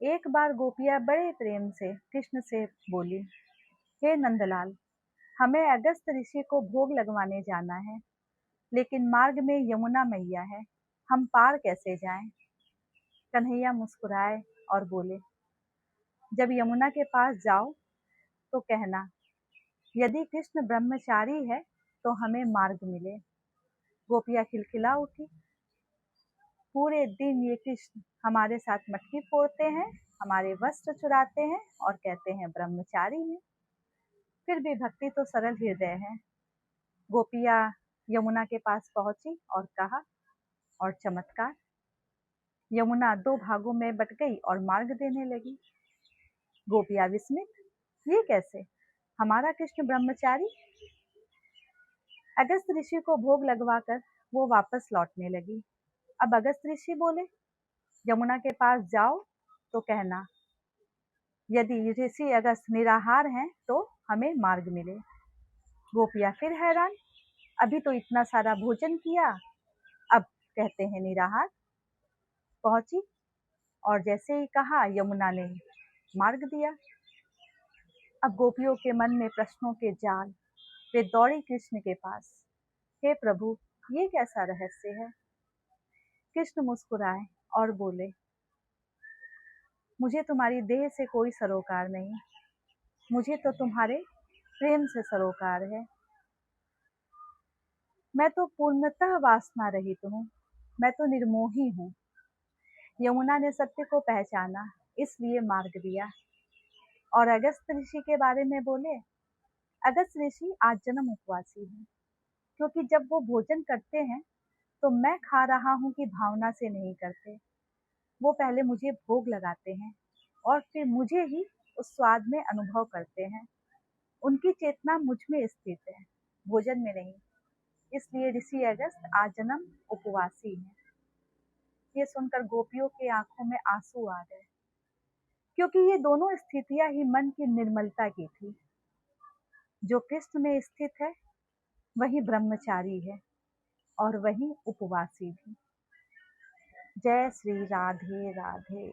एक बार गोपियाँ बड़े प्रेम से कृष्ण से बोली, हे नंदलाल, हमें अगस्त ऋषि को भोग लगवाने जाना है, लेकिन मार्ग में यमुना मैया है, हम पार कैसे जाएं? कन्हैया मुस्कुराए और बोले, जब यमुना के पास जाओ तो कहना, यदि कृष्ण ब्रह्मचारी है तो हमें मार्ग मिले। गोपियाँ खिलखिला उठी, पूरे दिन ये कृष्ण हमारे साथ मटकी फोड़ते हैं, हमारे वस्त्र चुराते हैं और कहते हैं ब्रह्मचारी हैं। फिर भी भक्ति तो सरल हृदय है। गोपियाँ यमुना के पास पहुंची और कहा, और चमत्कार, यमुना दो भागों में बट गई और मार्ग देने लगी। गोपियाँ विस्मित, ये कैसे? हमारा कृष्ण ब्रह्मचारी? अगस्त ऋषि को भोग लगवाकर वो वापस लौटने लगी। अब अगस्त ऋषि बोले, यमुना के पास जाओ तो कहना, यदि ऋषि अगस्त निराहार हैं तो हमें मार्ग मिले। गोपियाँ फिर हैरान, अभी तो इतना सारा भोजन किया, अब कहते हैं निराहार। पहुंची और जैसे ही कहा, यमुना ने मार्ग दिया। अब गोपियों के मन में प्रश्नों के जाल। वे दौड़ी कृष्ण के पास, हे प्रभु, ये कैसा रहस्य है? कृष्ण मुस्कुराए और बोले, मुझे तुम्हारी देह से कोई सरोकार नहीं, मुझे तो तुम्हारे प्रेम से सरोकार है। मैं तो पूर्णतः वासना रहित हूँ, मैं तो निर्मोही हूँ। यमुना ने सत्य को पहचाना, इसलिए मार्ग दिया। और अगस्त ऋषि के बारे में बोले, अगस्त ऋषि आज जन्म उपवासी है, क्योंकि जब वो भोजन करते हैं तो मैं खा रहा हूँ की भावना से नहीं करते। वो पहले मुझे भोग लगाते हैं और फिर मुझे ही उस स्वाद में अनुभव करते हैं। उनकी चेतना मुझ में स्थित है, भोजन में नहीं। इसलिए ऋषि अगस्त आजन्म उपवासी हैं। ये सुनकर गोपियों के आंखों में आंसू आ गए, क्योंकि ये दोनों स्थितियां ही मन की निर्मलता की थी। जो कृष्ण में स्थित है वही ब्रह्मचारी है और वही उपवासी भी। जय श्री राधे राधे।